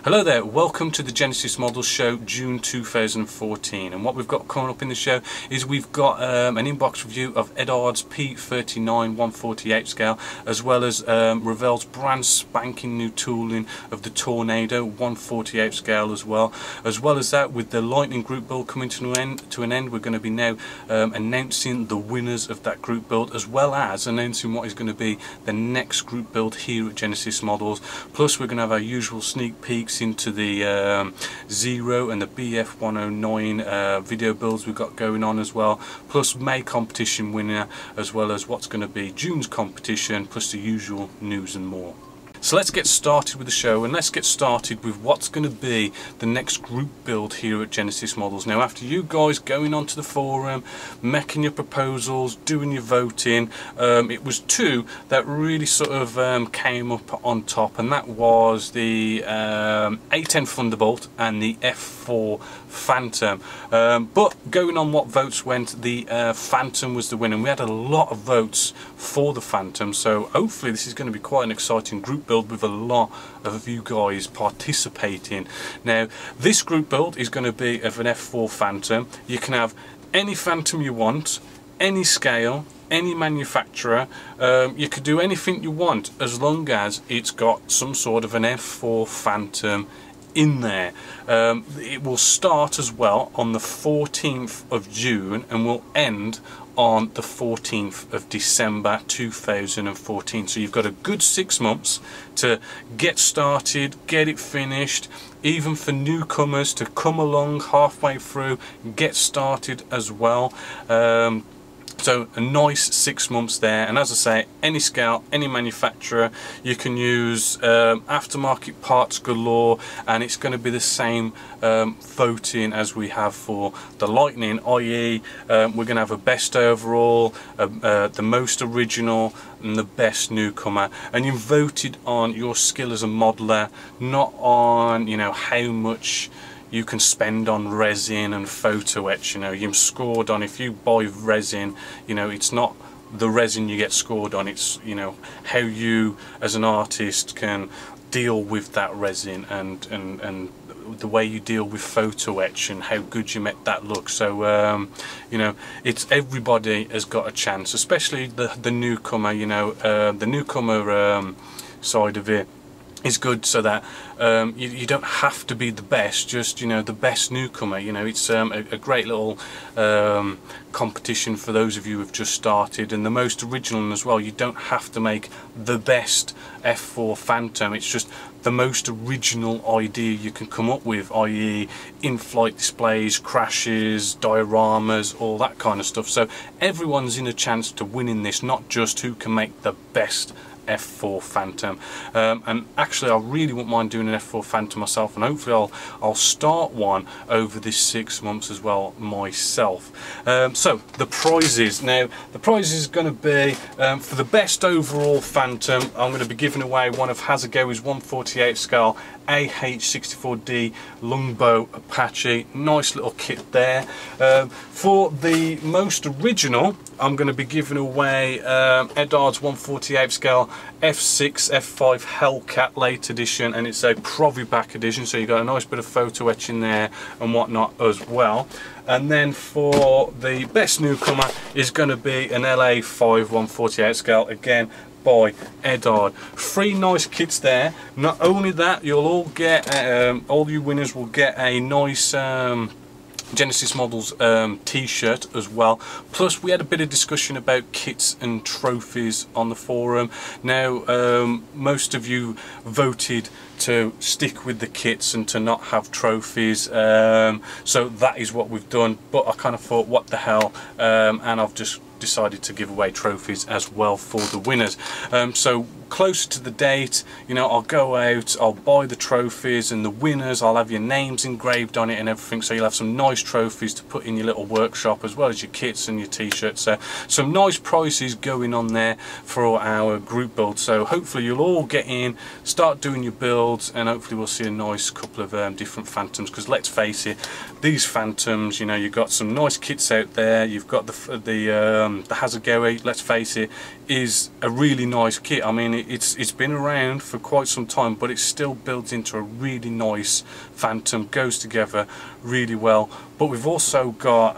Hello there, welcome to the Genessis-Models show June 2014, and what we've got coming up in the show is we've got an inbox review of Edard's P39 148 scale, as well as Revell's brand spanking new tooling of the Tornado 148 scale as well as that, with the Lightning group build coming to an end, we're going to be now announcing the winners of that group build, as well as announcing what is going to be the next group build here at Genessis-Models. Plus we're going to have our usual sneak peeks into the Zero and the BF109 video builds we've got going on as well, plus May competition winner, as well as what's going to be June's competition, plus the usual news and more. So let's get started with the show, and let's get started with what's going to be the next group build here at Genessis-Models. Now, after you guys going onto the forum, making your proposals, doing your voting, it was two that really sort of came up on top, and that was the A10 Thunderbolt and the F4 Phantom. But going on what votes went, the Phantom was the winner, and we had a lot of votes for the Phantom, so hopefully this is going to be quite an exciting group build with a lot of you guys participating. Now, this group build is going to be of an F4 Phantom. You can have any Phantom you want, any scale, any manufacturer. You could do anything you want as long as it's got some sort of an F4 Phantom in there. It will start as well on the 14th of June and will end on the 14th of December 2014. So you've got a good 6 months to get started, get it finished, even for newcomers to come along halfway through, get started as well. So a nice 6 months there, and as I say, any scale, any manufacturer, you can use aftermarket parts galore, and it's going to be the same voting as we have for the Lightning, i.e. we're going to have a best overall, the most original, and the best newcomer, and you voted on your skill as a modeler, not on, you know, how much you can spend on resin and photo etch. You know, you're scored on, if you buy resin, you know, it's not the resin you get scored on, it's, you know, how you as an artist can deal with that resin and the way you deal with photo etch and how good you make that look. So you know, it's everybody has got a chance, especially the newcomer. You know, the newcomer side of it is good, so that you don't have to be the best, just, you know, the best newcomer. You know, it's a great little competition for those of you who've just started, and the most original as well. You don't have to make the best F4 Phantom, it's just the most original idea you can come up with, i.e. in-flight displays, crashes, dioramas, all that kind of stuff. So everyone's in a chance to win in this, not just who can make the best F4 Phantom. And actually I really wouldn't mind doing an F4 Phantom myself, and hopefully I'll start one over this 6 months as well myself. So the prizes. Now the prize is going to be for the best overall Phantom, I'm going to be giving away one of Hasegawa's 148 scale AH64D Longbow Apache. Nice little kit there. For the most original, I'm going to be giving away Edard's 148 scale F6 F5 Hellcat late edition, and it's a Provibac edition, so you've got a nice bit of photo etching there and whatnot as well. And then for the best newcomer is going to be an LA5 148 scale, again by Edard. 3 nice kits there. Not only that, you'll all get, all you winners will get a nice Genessis-Models t-shirt as well. Plus we had a bit of discussion about kits and trophies on the forum. Now most of you voted to stick with the kits and to not have trophies, so that is what we've done, but I kind of thought, what the hell, and I've just decided to give away trophies as well for the winners. So closer to the date, you know, I'll go out, I'll buy the trophies, and the winners, I'll have your names engraved on it and everything, so you'll have some nice trophies to put in your little workshop, as well as your kits and your t-shirts. So some nice prizes going on there for our group build. So hopefully you'll all get in, start doing your builds, and hopefully we'll see a nice couple of different Phantoms, because let's face it, these Phantoms, you know, you've got some nice kits out there. You've got the Hasegawa, let's face it, is a really nice kit. I mean, it's been around for quite some time, but it still builds into a really nice Phantom, goes together really well. But we've also got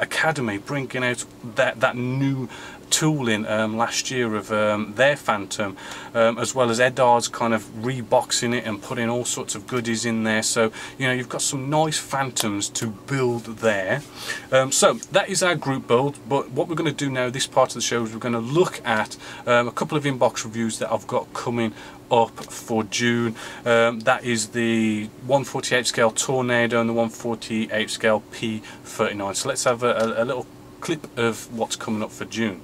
Academy bringing out that new tooling last year of their Phantom, as well as Edard's kind of reboxing it and putting all sorts of goodies in there. So you know, you've got some nice Phantoms to build there. So that is our group build, but what we're going to do now, this part of the show, is we're going to look at a couple of inbox reviews that I've got coming up for June. That is the 148 scale Tornado and the 148 scale P39. So let's have a little clip of what's coming up for June.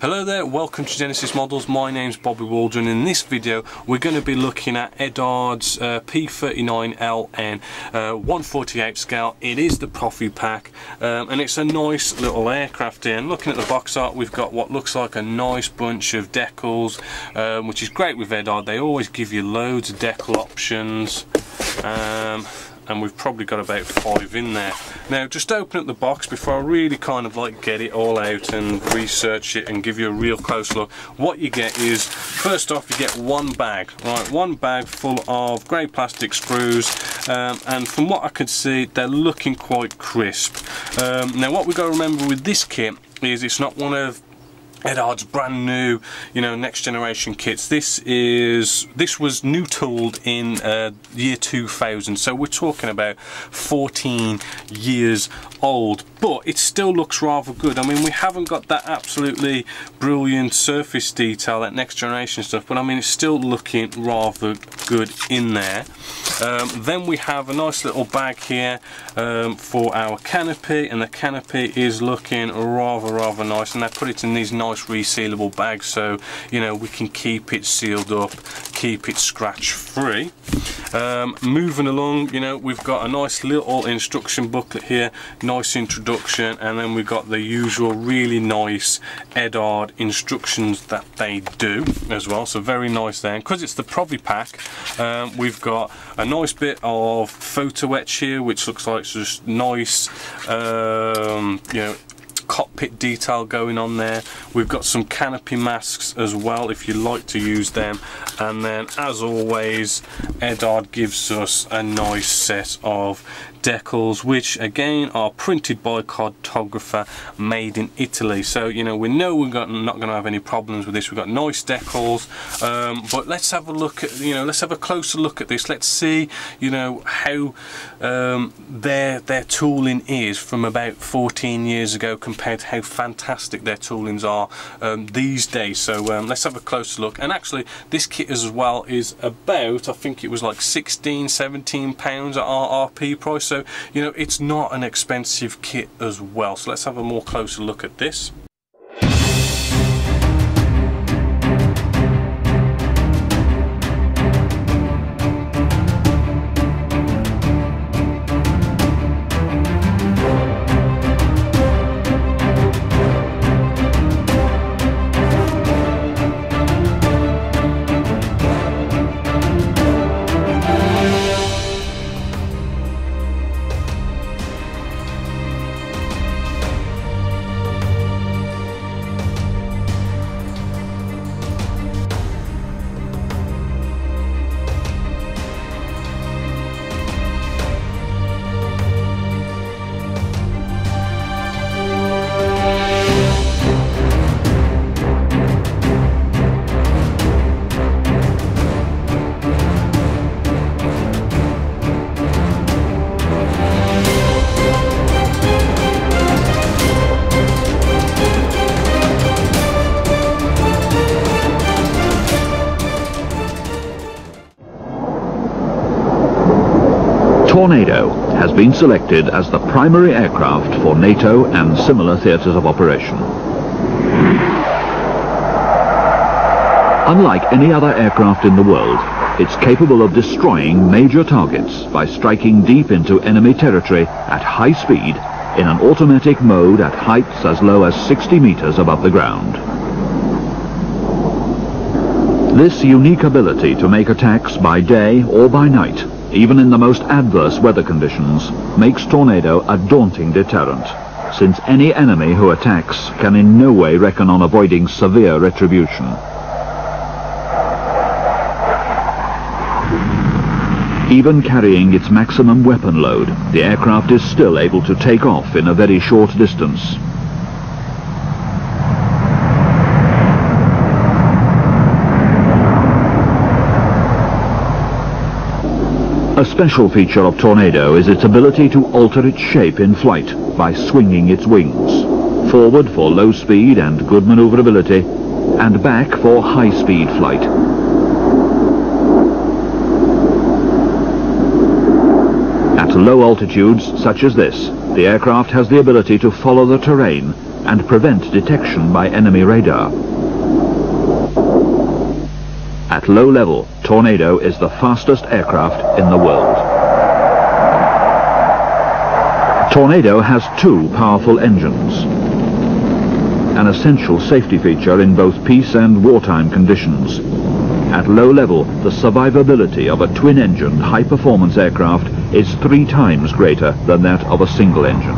Hello there, welcome to Genesis Models. My name's Bobby Waldron. In this video we're going to be looking at Edard's P39LN 148 scale. It is the Profi pack, and it's a nice little aircraft here. And looking at the box art, we've got what looks like a nice bunch of decals, which is great with Edard. They always give you loads of decal options. And we've probably got about 5 in there. Now just open up the box before I really kind of like get it all out and research it and give you a real close look. What you get is, first off, you get one bag, right? One bag full of grey plastic screws, and from what I can see, they're looking quite crisp. Now what we've got to remember with this kit is it's not one of Edard's brand new, you know, next generation kits. This was new tooled in year 2000, so we're talking about 14 years old, but it still looks rather good. I mean, we haven't got that absolutely brilliant surface detail, that next generation stuff, but I mean, it's still looking rather good in there. Then we have a nice little bag here for our canopy, and the canopy is looking rather nice, and they put it in these nice resealable bags, so you know, we can keep it sealed up, keep it scratch free. Moving along, you know, we've got a nice little instruction booklet here, nice introduction, and then we've got the usual really nice Edard instructions that they do as well, so very nice there. And because it's the Profi pack, we've got a nice bit of photo etch here, which looks like it's just nice, you know, cockpit detail going on there. We've got some canopy masks as well if you like to use them, and then as always Edard gives us a nice set of decals, which again are printed by cartographer, made in Italy. So you know, we know we're not going to have any problems with this. We've got nice decals, but let's have a look at, you know, let's have a closer look at this. Let's see, you know, how their tooling is from about 14 years ago compared to how fantastic their toolings are these days. So let's have a closer look. And actually this kit as well is about, I think it was like 16-17 pounds at RRP price. So, you know, it's not an expensive kit as well. So let's have a more closer look at this. Tornado has been selected as the primary aircraft for NATO and similar theatres of operation. Unlike any other aircraft in the world, it's capable of destroying major targets by striking deep into enemy territory at high speed in an automatic mode at heights as low as 60 meters above the ground. This unique ability to make attacks by day or by night, even in the most adverse weather conditions, makes Tornado a daunting deterrent, since any enemy who attacks can in no way reckon on avoiding severe retribution. Even carrying its maximum weapon load, the aircraft is still able to take off in a very short distance. A special feature of Tornado is its ability to alter its shape in flight by swinging its wings. Forward for low speed and good maneuverability, and back for high speed flight. At low altitudes such as this, the aircraft has the ability to follow the terrain and prevent detection by enemy radar. At low level, Tornado is the fastest aircraft in the world. Tornado has two powerful engines, an essential safety feature in both peace and wartime conditions. At low level, the survivability of a twin-engined high-performance aircraft is 3 times greater than that of a single engine.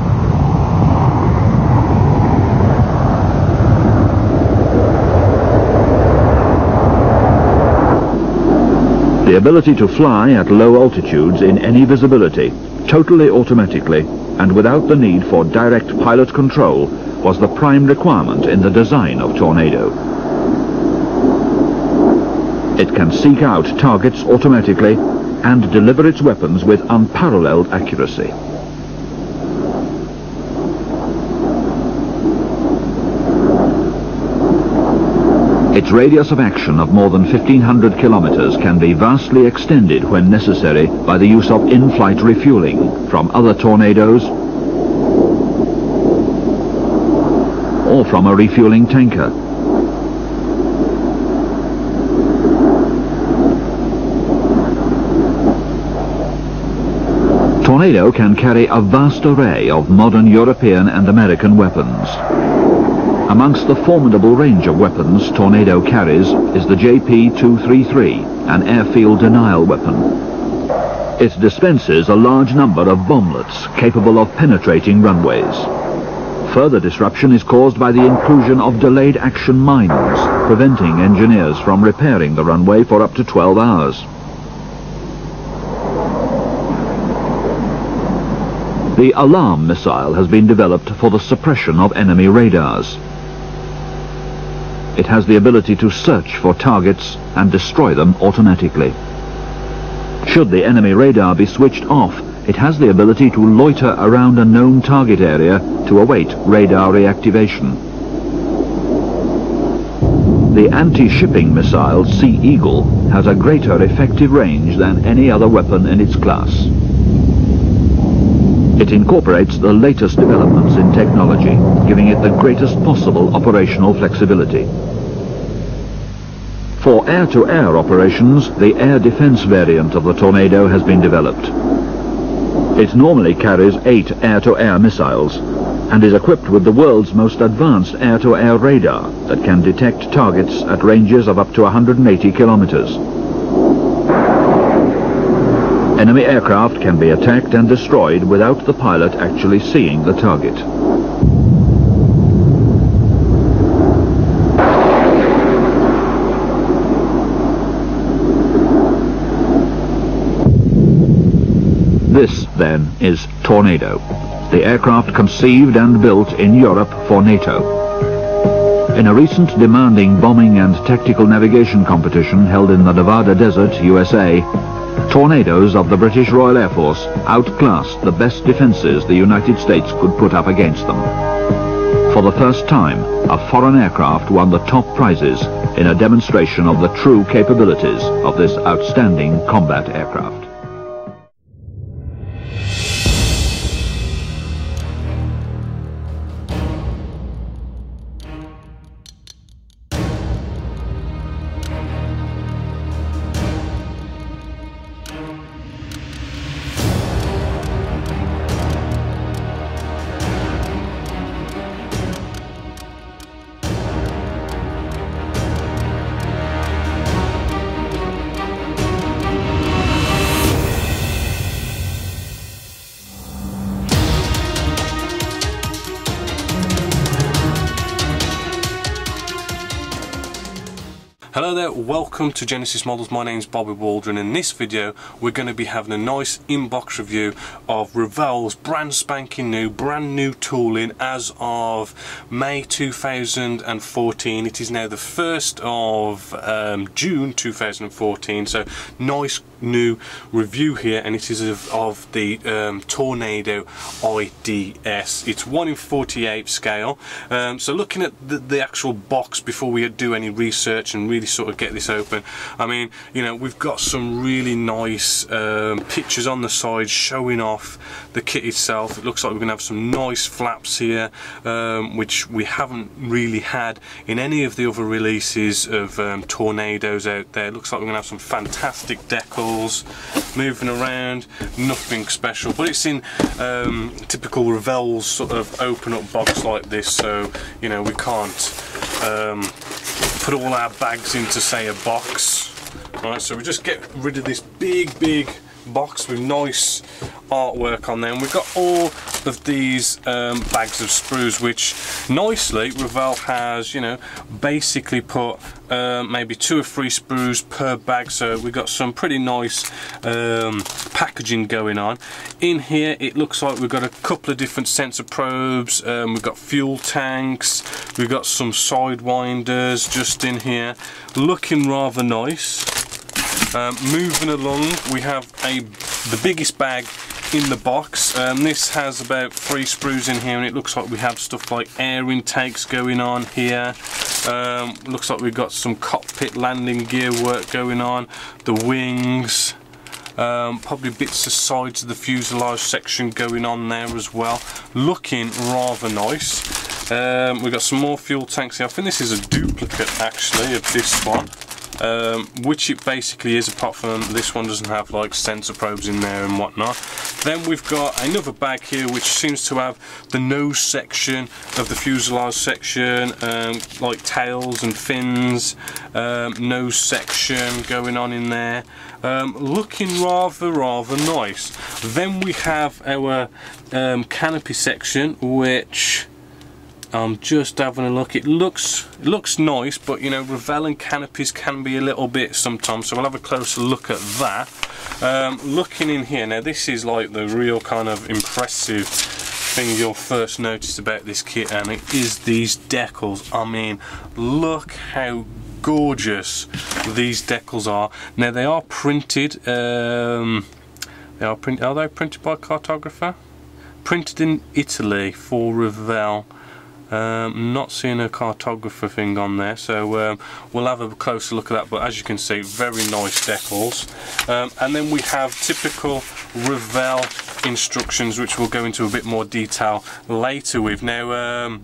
The ability to fly at low altitudes in any visibility, totally automatically, and without the need for direct pilot control, was the prime requirement in the design of Tornado. It can seek out targets automatically and deliver its weapons with unparalleled accuracy. Its radius of action of more than 1,500 kilometers can be vastly extended when necessary by the use of in-flight refueling from other Tornadoes or from a refueling tanker. Tornado can carry a vast array of modern European and American weapons. Amongst the formidable range of weapons Tornado carries is the JP-233, an airfield denial weapon. It dispenses a large number of bomblets capable of penetrating runways. Further disruption is caused by the inclusion of delayed action mines, preventing engineers from repairing the runway for up to 12 hours. The alarm missile has been developed for the suppression of enemy radars. It has the ability to search for targets and destroy them automatically. Should the enemy radar be switched off, it has the ability to loiter around a known target area to await radar reactivation. The anti-shipping missile Sea Eagle has a greater effective range than any other weapon in its class. It incorporates the latest developments in technology, giving it the greatest possible operational flexibility. For air-to-air operations, the air defense variant of the Tornado has been developed. It normally carries 8 air-to-air missiles and is equipped with the world's most advanced air-to-air radar that can detect targets at ranges of up to 180 kilometers. Enemy aircraft can be attacked and destroyed without the pilot actually seeing the target. This, then, is Tornado, the aircraft conceived and built in Europe for NATO. In a recent demanding bombing and tactical navigation competition held in the Nevada desert, USA, Tornadoes of the British Royal Air Force outclassed the best defences the United States could put up against them. For the first time, a foreign aircraft won the top prizes in a demonstration of the true capabilities of this outstanding combat aircraft. Hello there, welcome to Genesis Models. My name's Bobby Waldron. In this video we're going to be having a nice inbox review of Revell's brand spanking new, brand new tooling as of May 2014. It is now the 1st of June 2014, so nice new review here, and it is of the Tornado IDS. It's 1 in 48 scale. So looking at the actual box before we do any research and really sort of get this open, I mean, you know, we've got some really nice pictures on the side showing off the kit itself. It looks like we're gonna have some nice flaps here, which we haven't really had in any of the other releases of Tornadoes out there. It looks like we're gonna have some fantastic decals moving around, nothing special, but it's in typical Revell's sort of open up box like this, so you know we can't put all our bags into, say, a box. Right, so we just get rid of this big box with nice artwork on there, and we've got all of these bags of sprues, which nicely Revell has, you know, basically put maybe 2 or 3 sprues per bag, so we've got some pretty nice packaging going on. In here it looks like we've got a couple of different sensor probes, we've got fuel tanks, we've got some sidewinders just in here, looking rather nice. Moving along, we have the biggest bag in the box. This has about 3 sprues in here, and it looks like we have stuff like air intakes going on here. Looks like we've got some cockpit landing gear work going on, the wings, probably bits of sides of the fuselage section going on there as well. Looking rather nice. We've got some more fuel tanks here. I think this is a duplicate actually of this one. Which it basically is, apart from this one doesn't have like sensor probes in there and whatnot. Then we've got another bag here which seems to have the nose section of the fuselage section, like tails and fins, nose section going on in there, looking rather nice. Then we have our canopy section, which I'm just having a look. It looks nice, but you know, Revell and canopies can be a little bit sometimes, so we'll have a closer look at that. Looking in here, now this is like the real kind of impressive thing you'll first notice about this kit, and it is these decals. I mean, look how gorgeous these decals are. Now they are printed, are they printed by a cartographer? Printed in Italy for Revell. Not seeing a cartographer thing on there, so we'll have a closer look at that, but as you can see, very nice decals. And then we have typical Revell instructions, which we'll go into a bit more detail later with. Now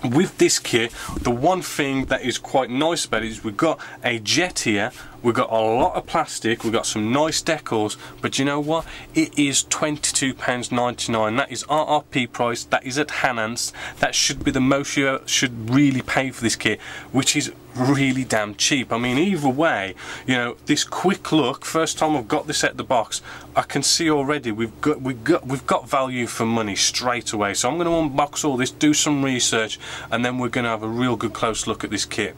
with this kit, the one thing that is quite nice about it is we've got a jet here, we've got a lot of plastic, we've got some nice decals, but you know what? It is £22.99. That is RRP price, that is at Hanans. That should be the most you should really pay for this kit, which is really damn cheap. I mean, either way, you know, this quick look, first time I've got this out the box, I can see already we've got value for money straight away. So I'm going to unbox all this, do some research, and then we're going to have a real good close look at this kit.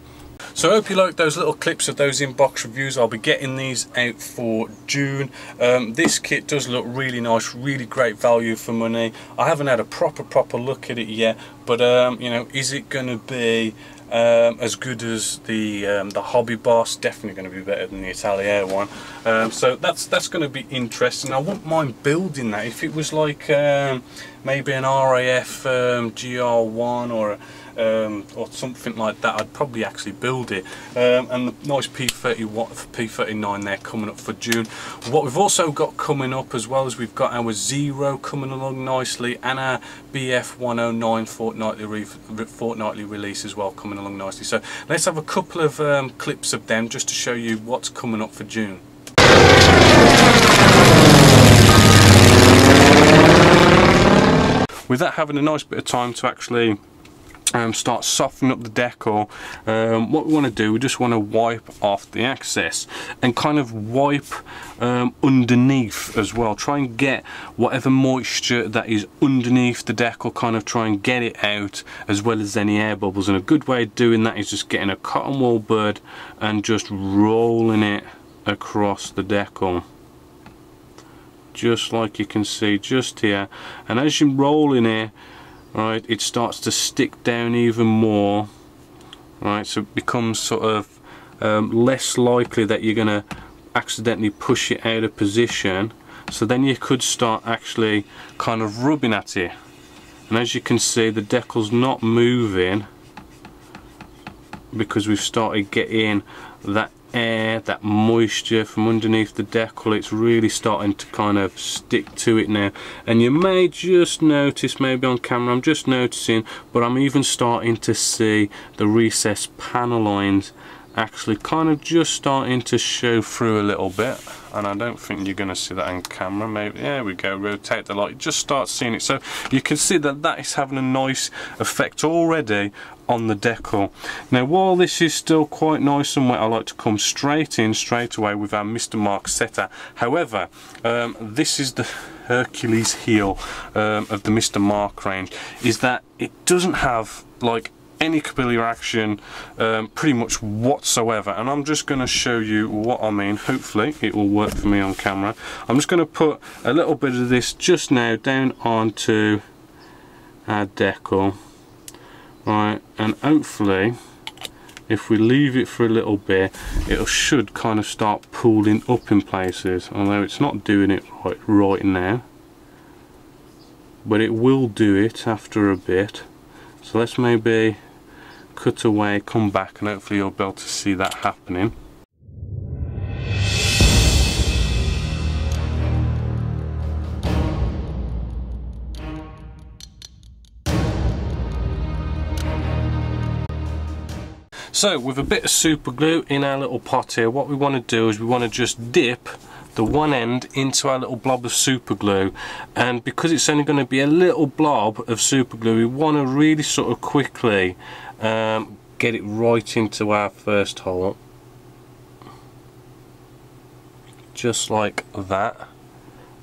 So I hope you like those little clips of those inbox reviews. I'll be getting these out for June. This kit does look really nice, really great value for money. I haven't had a proper look at it yet, but you know, is it going to be as good as the Hobby Boss? Definitely going to be better than the Italiair one. So that's going to be interesting. I wouldn't mind building that if it was like maybe an RAF GR1 or something like that. I'd probably actually build it. And the nice P39 there coming up for June. What we've also got coming up as well is we've got our Zero coming along nicely, and our BF109 fortnightly release as well coming along nicely. So let's have a couple of clips of them just to show you what's coming up for June. With that having a nice bit of time to actually start softening up the decal, what we want to do, we just want to wipe off the excess and kind of wipe underneath as well. Try and get whatever moisture that is underneath the decal, kind of try and get it out, as well as any air bubbles. And a good way of doing that is just getting a cotton wool bud and just rolling it across the decal, just like you can see just here. And as you're rolling it, right, it starts to stick down even more, right, so it becomes sort of less likely that you're gonna accidentally push it out of position. So then you could start actually kind of rubbing at it, and as you can see, the decal's not moving because we've started getting that air, that moisture from underneath the decal. It's really starting to kind of stick to it now, and you may just notice, maybe on camera I'm just noticing, but I'm even starting to see the recessed panel lines actually kind of just starting to show through a little bit. And I don't think you're going to see that on camera. Maybe, there we go, rotate the light, just start seeing it. So you can see that that is having a nice effect already on the decal. Now while this is still quite nice and wet, I like to come straight in straight away with our Mr. Mark setter. However, this is the Hercules heel of the Mr. Mark range, is that it doesn't have like any capillary action pretty much whatsoever, and I'm just going to show you what I mean. Hopefully it will work for me on camera. I'm just going to put a little bit of this just now down onto our decal, right, and hopefully if we leave it for a little bit, it should kind of start pulling up in places, although it's not doing it right now, but it will do it after a bit. So let's maybe cut away, come back, and hopefully you'll be able to see that happening. So with a bit of super glue in our little pot here, what we want to do is we want to just dip the one end into our little blob of super glue, and because it's only going to be a little blob of super glue, we want to really sort of quickly get it right into our first hole, just like that,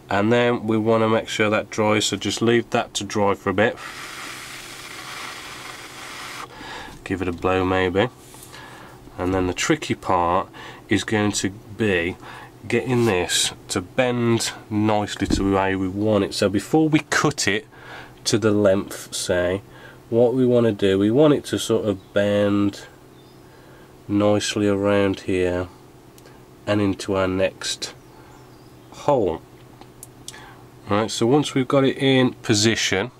and then we want to make sure that dries, so just leave that to dry for a bit, give it a blow maybe, and then the tricky part is going to be getting this to bend nicely to the way we want it. So before we cut it to the length, say, what we want to do, we want it to sort of bend nicely around here and into our next hole. Right, so once we've got it in position,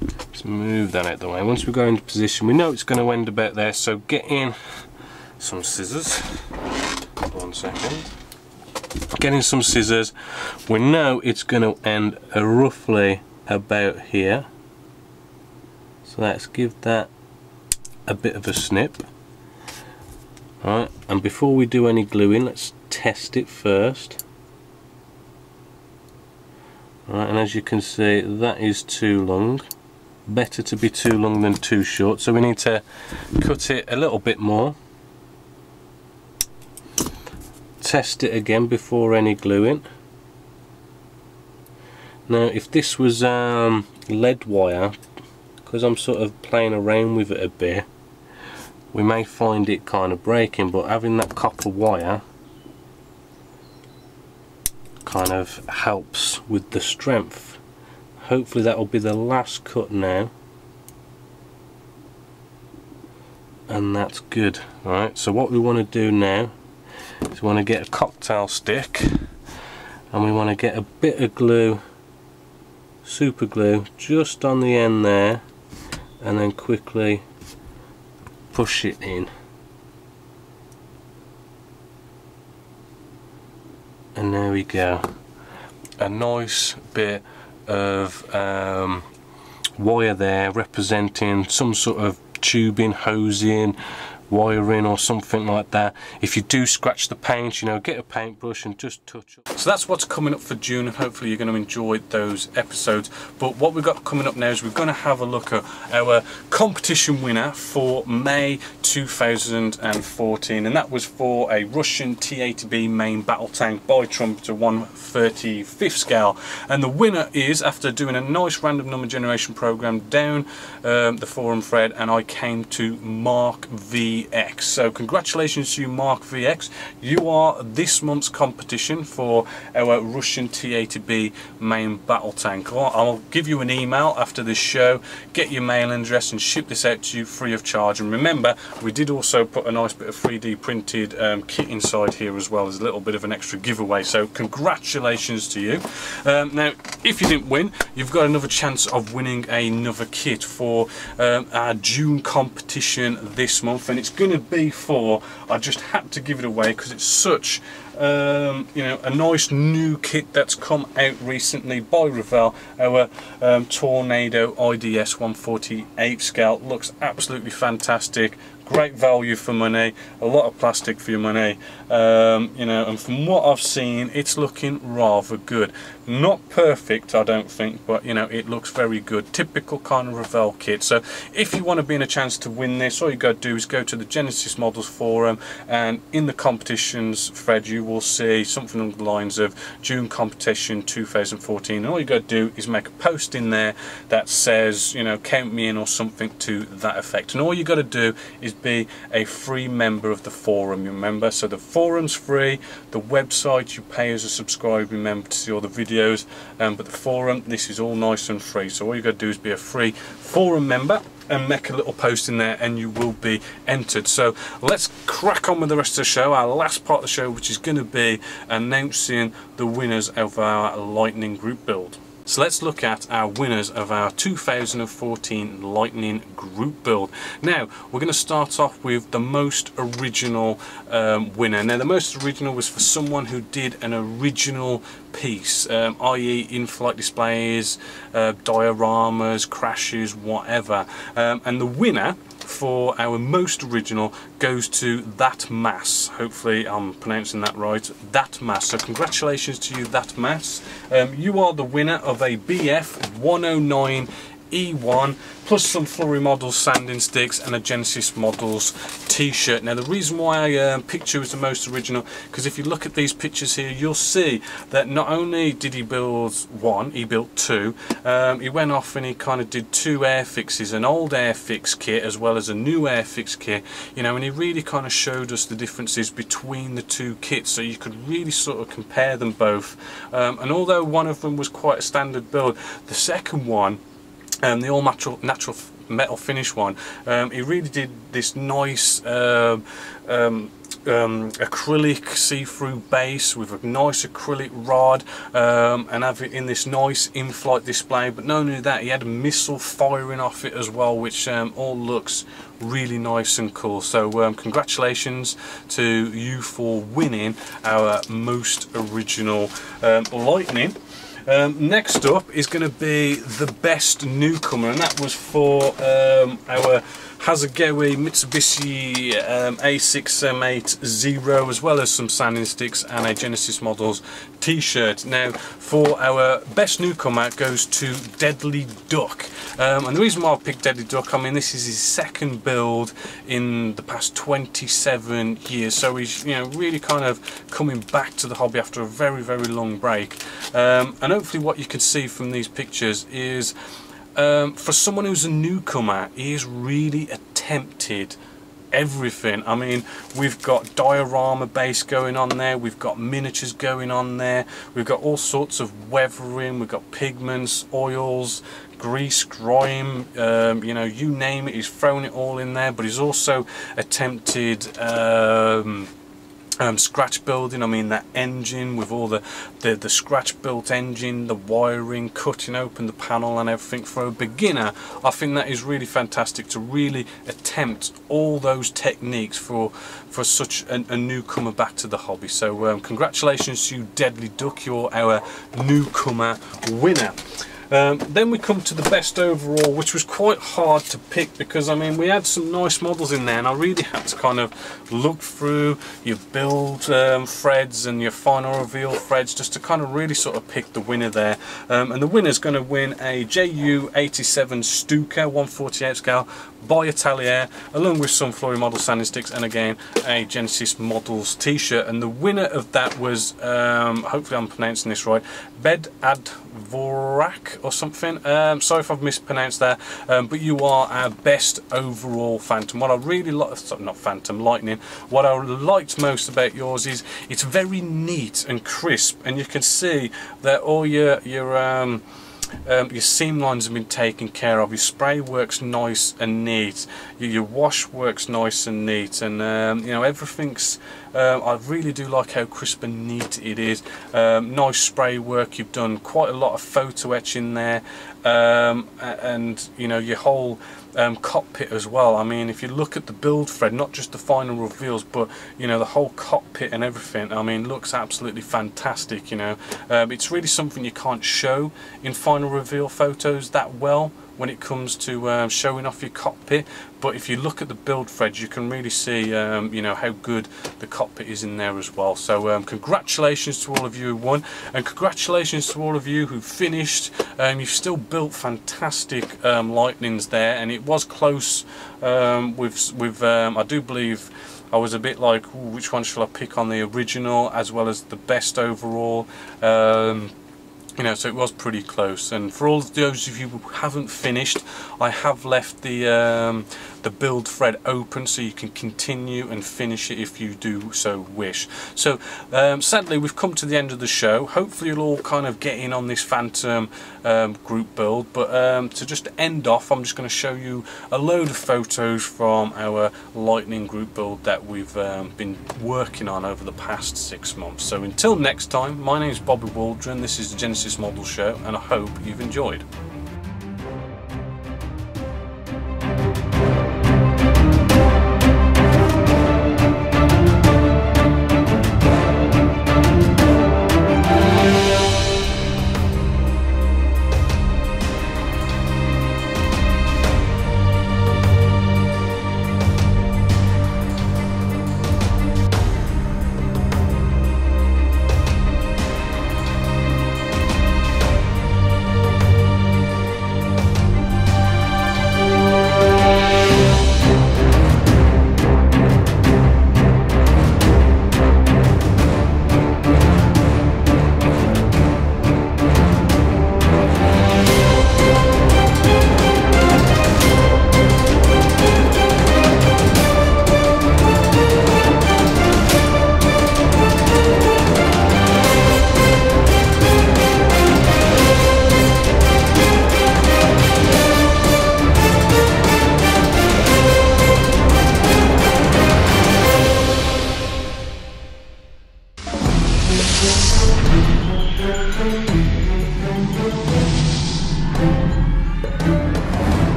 let's move that out of the way. Once we go into position, we know it's going to end about there, so get in some scissors. 1 second. Getting some scissors, we know it's going to end roughly about here, so let's give that a bit of a snip. Right, and before we do any gluing, let's test it first. Right, and as you can see, that is too long. Better to be too long than too short, so we need to cut it a little bit more. Test it again before any gluing. Now if this was lead wire, because I'm sort of playing around with it a bit, we may find it kind of breaking, but having that copper wire kind of helps with the strength. Hopefully that will be the last cut now, and that's good. Right, so what we want to do now is we want to get a cocktail stick, and we want to get a bit of glue, super glue, just on the end there, and then quickly push it in. And there we go, a nice bit of wire there representing some sort of tubing, hosing, wiring or something like that. If you do scratch the paint, you know, get a paintbrush and just touch up. So that's what's coming up for June, and hopefully you're going to enjoy those episodes. But what we've got coming up now is we're going to have a look at our competition winner for May 2014, and that was for a Russian T-80B main battle tank by Trumpeter 1/35 scale. And the winner is, after doing a nice random number generation program down the forum thread, and I came to Mark VX. So congratulations to you, Mark VX. You are this month's competition for our Russian T-80B main battle tank. I'll give you an email after this show, get your mail address and ship this out to you free of charge. And remember, we did also put a nice bit of 3D printed kit inside here as well as a little bit of an extra giveaway. So congratulations to you. Now, if you didn't win, you've got another chance of winning another kit for our June competition this month, and it's going to be for, I just had to give it away because it's such you know, a nice new kit that's come out recently by Revell. Our Tornado IDS 148 scale looks absolutely fantastic. Great value for money, a lot of plastic for your money, you know, and from what I've seen, it's looking rather good. Not perfect, I don't think, but you know, it looks very good. Typical kind of Revell kit. So if you want to be in a chance to win this, all you got to do is go to the Genessis-Models forum, and in the competitions thread you will see something along the lines of June competition 2014, and all you got to do is make a post in there that says, you know, count me in or something to that effect. And all you got to do is be a free member of the forum, you remember. So the forum's free, the website you pay as a subscribing member to see all the videos, but the forum, this is all nice and free. So all you got to do is be a free forum member and make a little post in there, and you will be entered. So let's crack on with the rest of the show, our last part of the show, which is going to be announcing the winners of our Lightning group build. So let's look at our winners of our 2014 Lightning group build. Now, we're going to start off with the most original winner. Now, the most original was for someone who did an original piece, i.e. in-flight displays, dioramas, crashes, whatever. And the winner for our most original goes to That Mass. Hopefully I'm pronouncing that right, That Mass. So congratulations to you, That Mass. You are the winner of a BF 109 E1 plus some Flurry Models sanding sticks and a Genessis-Models t-shirt. Now, the reason why I picked you as the most original, because if you look at these pictures here, you'll see that not only did he build one, he built two. He went off and he kind of did two air fixes, an old air fix kit as well as a new air fix kit, you know, and he really kind of showed us the differences between the two kits, so you could really sort of compare them both. And although one of them was quite a standard build, the second one, the all natural metal finish one, he really did this nice acrylic see-through base with a nice acrylic rod, and have it in this nice in-flight display. But not only that, he had a missile firing off it as well, which all looks really nice and cool. So congratulations to you for winning our most original Lightning. Next up is going to be the best newcomer, and that was for our Hasegawa Mitsubishi A6M80, as well as some sanding sticks and a Genessis-Models t-shirt. Now, for our best newcomer goes to Deadly Duck, and the reason why I picked Deadly Duck, I mean, this is his second build in the past 27 years, so he's, you know, really kind of coming back to the hobby after a very, very long break. And hopefully what you can see from these pictures is, for someone who's a newcomer, he's really attempted everything. I mean, we've got diorama base going on there, we've got miniatures going on there, we've got all sorts of weathering, we've got pigments, oils, grease, grime, you know, you name it, he's thrown it all in there. But he's also attempted scratch building. I mean, that engine with all the scratch built engine, the wiring, cutting open the panel and everything. For a beginner, I think that is really fantastic to really attempt all those techniques for such a newcomer back to the hobby. So congratulations to you, Deadly Duck, you're our newcomer winner. Then we come to the best overall, which was quite hard to pick because I mean we had some nice models in there, and I really had to kind of look through your build threads and your final reveal threads just to kind of really sort of pick the winner there. And the winner's going to win a JU87 Stuka 148 scale by Atelier, along with some Flory Model sanding sticks, and again a Genessis-Models t-shirt. And the winner of that was, hopefully I'm pronouncing this right, Bed Advorak or something. Sorry if I've mispronounced that, but you are our best overall Phantom. What I really like, not Phantom, Lightning. What I liked most about yours is it's very neat and crisp, and you can see that all your seam lines have been taken care of. Your spray works nice and neat. Your wash works nice and neat, and you know, everything's. I really do like how crisp and neat it is. Nice spray work. You've done quite a lot of photo etch in there, and you know, your whole cockpit as well. I mean, if you look at the build thread, not just the final reveals, but you know, the whole cockpit and everything, I mean, looks absolutely fantastic. You know, it's really something you can't show in final reveal photos that well when it comes to showing off your cockpit, but if you look at the build threads, you can really see you know, how good the cockpit is in there as well. So congratulations to all of you who won, and congratulations to all of you who finished. You've still built fantastic Lightnings there, and it was close with I do believe I was a bit like, ooh, which one shall I pick on the original as well as the best overall. You know, so it was pretty close. And for all those of you who haven't finished, I have left the build thread open so you can continue and finish it if you do so wish. So sadly we've come to the end of the show. Hopefully you'll all kind of get in on this Phantom group build, but to just end off, I'm just going to show you a load of photos from our Lightning group build that we've been working on over the past 6 months. So until next time, my name is Bobby Waldron, this is the Genessis Models Show, and I hope you've enjoyed.